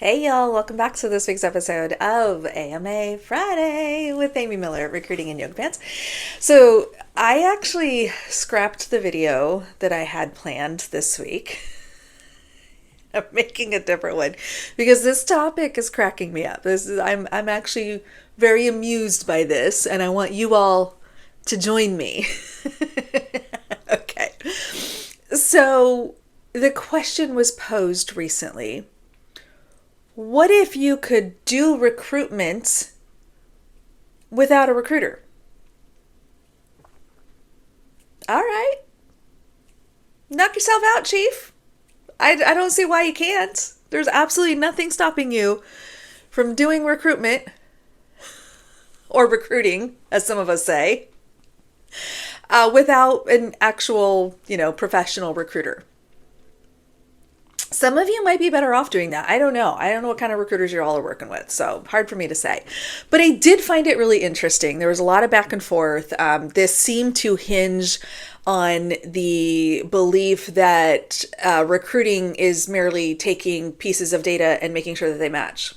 Hey y'all, welcome back to this week's episode of AMA Friday with Amy Miller, Recruiting in Yoga Pants. So I actually scrapped the video that I had planned this week. I'm making a different one because this topic is cracking me up. I'm actually very amused by this, and I want you all to join me. Okay. So the question was posed recently. What if you could do recruitment without a recruiter? All right. Knock yourself out, Chief. I don't see why you can't. There's absolutely nothing stopping you from doing recruitment or recruiting, as some of us say, without an actual, professional recruiter. Some of you might be better off doing that. I don't know. I don't know what kind of recruiters you all are working with, so hard for me to say. But I did find it really interesting. There was a lot of back and forth. This seemed to hinge on the belief that recruiting is merely taking pieces of data and making sure that they match.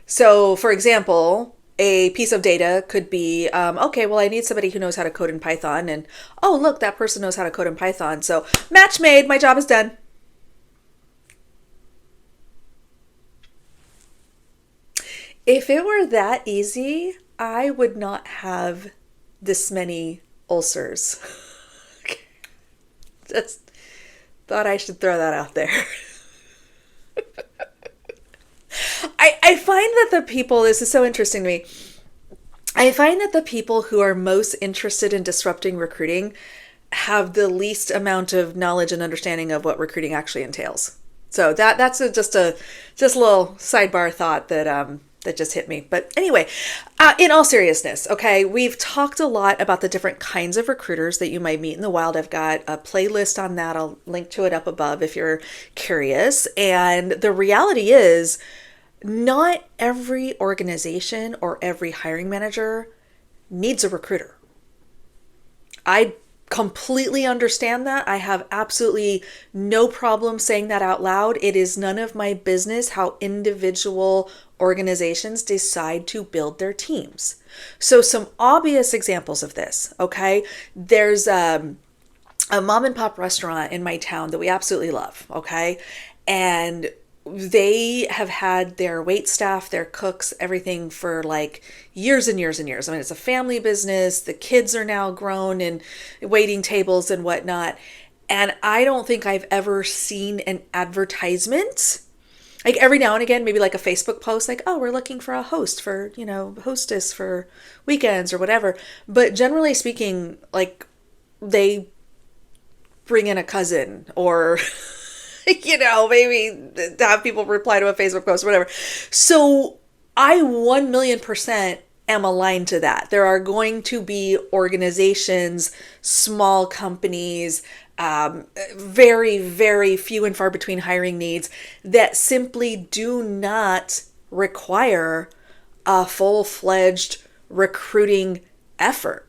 So, for example, a piece of data could be, okay, well, I need somebody who knows how to code in Python. And, oh, look, that person knows how to code in Python. So match made, my job is done. If it were that easy, I would not have this many ulcers. Just thought I should throw that out there. I find that the people, this is so interesting to me. I find that the people who are most interested in disrupting recruiting have the least amount of knowledge and understanding of what recruiting actually entails. So that's just a little sidebar thought that just hit me. But anyway, in all seriousness, okay, we've talked a lot about the different kinds of recruiters that you might meet in the wild. I've got a playlist on that. I'll link to it up above if you're curious. And the reality is, not every organization or every hiring manager needs a recruiter. I completely understand that. I have absolutely no problem saying that out loud. It is none of my business how individual organizations decide to build their teams. So some obvious examples of this, okay? There's a mom and pop restaurant in my town that we absolutely love, okay? And they have had their wait staff, their cooks, everything for like years and years and years. I mean, it's a family business. The kids are now grown and waiting tables and whatnot. And I don't think I've ever seen an advertisement, like every now and again, maybe like a Facebook post, like, oh, we're looking for a host for, hostess for weekends or whatever. But generally speaking, like they bring in a cousin or maybe have people reply to a Facebook post or whatever. So I 1,000,000% am aligned to that. There are going to be organizations, small companies, very, very few and far between hiring needs that simply do not require a full-fledged recruiting effort.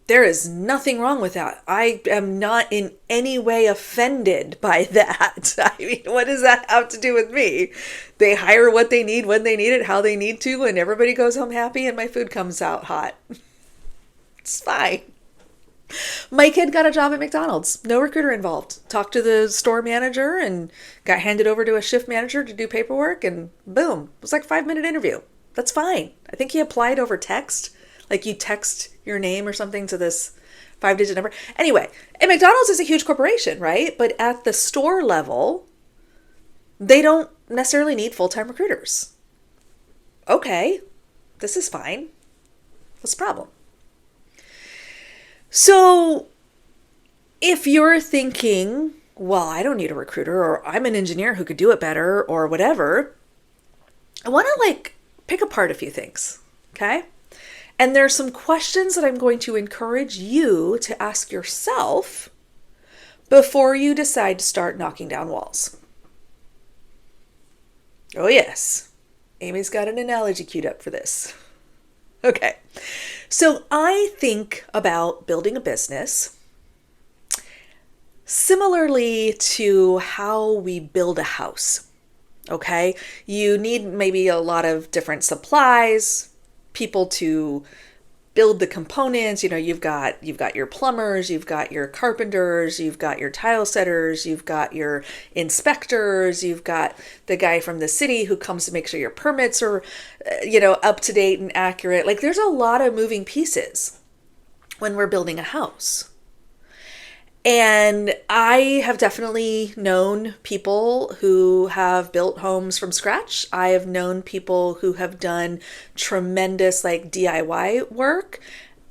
There is nothing wrong with that. I am not in any way offended by that. I mean, what does that have to do with me? They hire what they need, when they need it, how they need to, and everybody goes home happy and my food comes out hot. It's fine. My kid got a job at McDonald's. No recruiter involved. Talked to the store manager and got handed over to a shift manager to do paperwork, and boom. It was like a 5-minute interview. That's fine. I think he applied over text. Like you text your name or something to this 5-digit number. Anyway, and McDonald's is a huge corporation, right? But at the store level, they don't necessarily need full-time recruiters. Okay, this is fine. What's the problem? So if you're thinking, well, I don't need a recruiter, or I'm an engineer who could do it better, or whatever, I want to pick apart a few things, okay? And there are some questions that I'm going to encourage you to ask yourself before you decide to start knocking down walls. Oh yes, Amy's got an analogy queued up for this. Okay, so I think about building a business Similarly to how we build a house, okay? You need maybe a lot of different supplies, people to build the components. You've got your plumbers, you've got your carpenters, you've got your tile setters, you've got your inspectors, you've got the guy from the city who comes to make sure your permits are up to date and accurate. Like, there's a lot of moving pieces when we're building a house. And I have definitely known people who have built homes from scratch. I have known people who have done tremendous like DIY work,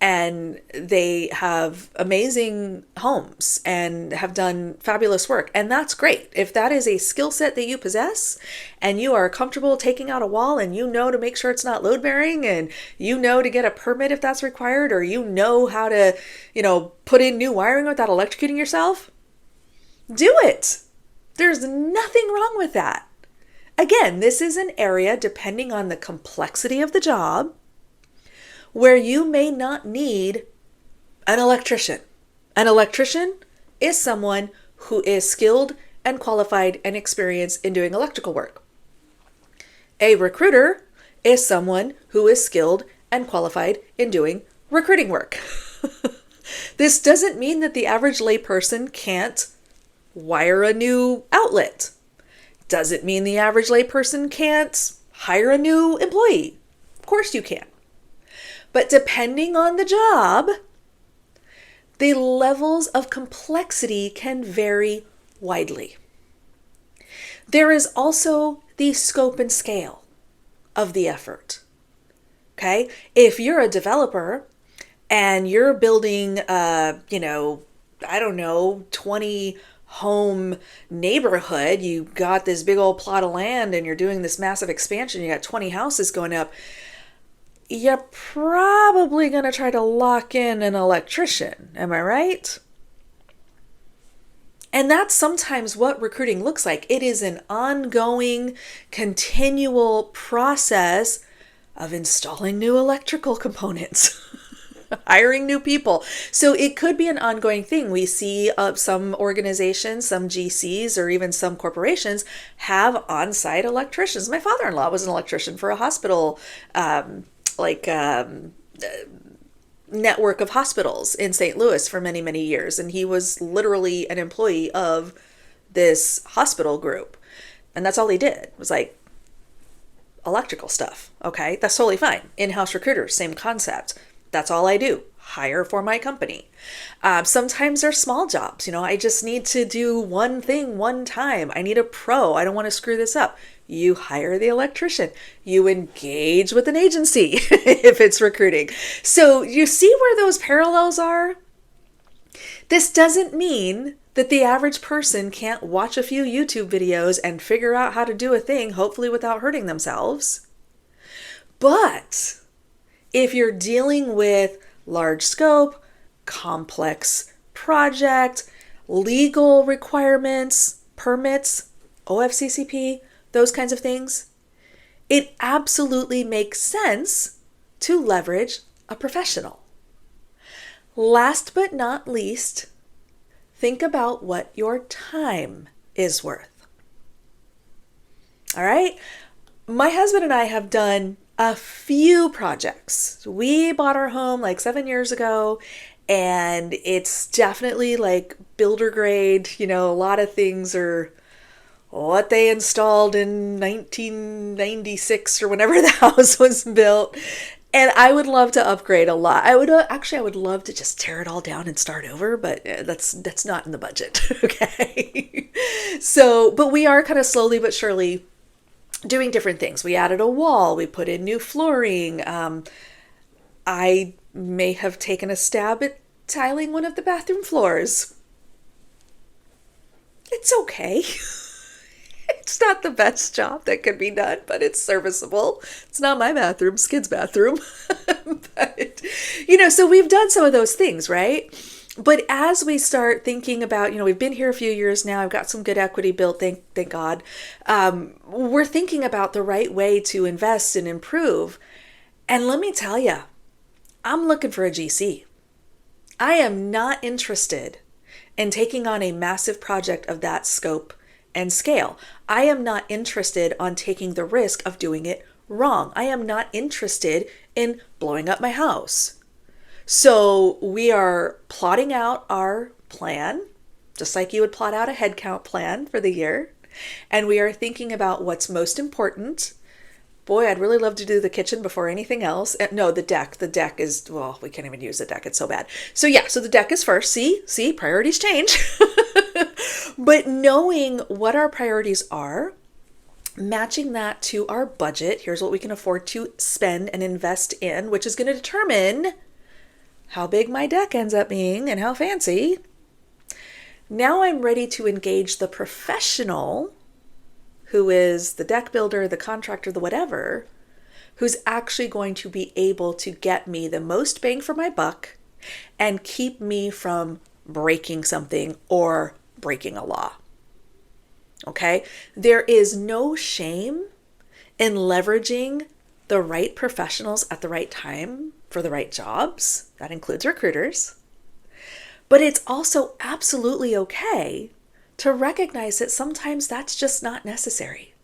and they have amazing homes and have done fabulous work. And that's great. If that is a skill set that you possess and you are comfortable taking out a wall and you know to make sure it's not load bearing and you know to get a permit if that's required, or you know how to, put in new wiring without electrocuting yourself, do it. There's nothing wrong with that. Again, this is an area, depending on the complexity of the job, where you may not need an electrician. An electrician is someone who is skilled and qualified and experienced in doing electrical work. A recruiter is someone who is skilled and qualified in doing recruiting work. This doesn't mean that the average layperson can't wire a new outlet. Doesn't mean the average layperson can't hire a new employee. Of course you can. But depending on the job, the levels of complexity can vary widely. There is also the scope and scale of the effort. Okay? If you're a developer and you're building 20 home neighborhood, you got this big old plot of land and you're doing this massive expansion, you got 20 houses going up, you're probably going to try to lock in an electrician. Am I right? And that's sometimes what recruiting looks like. It is an ongoing, continual process of installing new electrical components, hiring new people. So it could be an ongoing thing. We see some organizations, some GCs, or even some corporations have on-site electricians. My father-in-law was an electrician for a hospital, network of hospitals in St. Louis for many, many years. And he was literally an employee of this hospital group. And that's all he did, was like electrical stuff. Okay, that's totally fine. In-house recruiters, same concept. That's all I do. Hire for my company. Sometimes they're small jobs. I just need to do one thing one time. I need a pro. I don't want to screw this up. You hire the electrician. You engage with an agency if it's recruiting. So you see where those parallels are? This doesn't mean that the average person can't watch a few YouTube videos and figure out how to do a thing, hopefully without hurting themselves. But if you're dealing with large scope, complex project, legal requirements, permits, OFCCP, those kinds of things, it absolutely makes sense to leverage a professional. Last but not least, think about what your time is worth. All right? My husband and I have done a few projects. We bought our home like 7 years ago, and it's definitely like builder grade. A lot of things are what they installed in 1996 or whenever the house was built. And I would love to upgrade a lot. I would love to just tear it all down and start over, but that's not in the budget. Okay. But we are kind of slowly but surely doing different things. We added a wall. We put in new flooring. I may have taken a stab at tiling one of the bathroom floors. It's okay. It's not the best job that could be done, but it's serviceable. It's not my bathroom, it's Skid's bathroom. But, so we've done some of those things, right? But as we start thinking about, we've been here a few years now, I've got some good equity built, thank God. We're thinking about the right way to invest and improve. And let me tell you, I'm looking for a GC. I am not interested in taking on a massive project of that scope and scale. I am not interested on taking the risk of doing it wrong. I am not interested in blowing up my house. So we are plotting out our plan, just like you would plot out a headcount plan for the year. And we are thinking about what's most important. Boy, I'd really love to do the kitchen before anything else. No, the deck. The deck is, well, we can't even use the deck. It's so bad. So yeah, so the deck is first. See, priorities change. But knowing what our priorities are, matching that to our budget, here's what we can afford to spend and invest in, which is going to determine how big my deck ends up being and how fancy. Now I'm ready to engage the professional, who is the deck builder, the contractor, the whatever, who's actually going to be able to get me the most bang for my buck and keep me from breaking something or breaking a law. Okay? There is no shame in leveraging the right professionals at the right time for the right jobs. That includes recruiters. But it's also absolutely okay to recognize that sometimes that's just not necessary.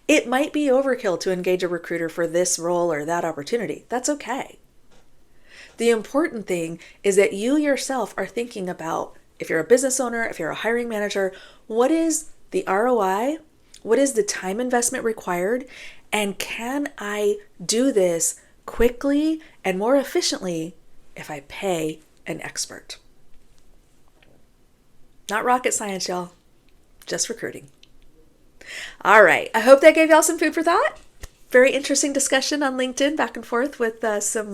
It might be overkill to engage a recruiter for this role or that opportunity. That's okay. The important thing is that you yourself are thinking about, if you're a business owner, if you're a hiring manager, what is the ROI? What is the time investment required? And can I do this quickly and more efficiently if I pay an expert? Not rocket science, y'all. Just recruiting. All right. I hope that gave y'all some food for thought. Very interesting discussion on LinkedIn, back and forth with some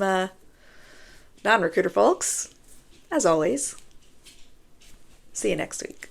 non-recruiter folks. As always. See you next week.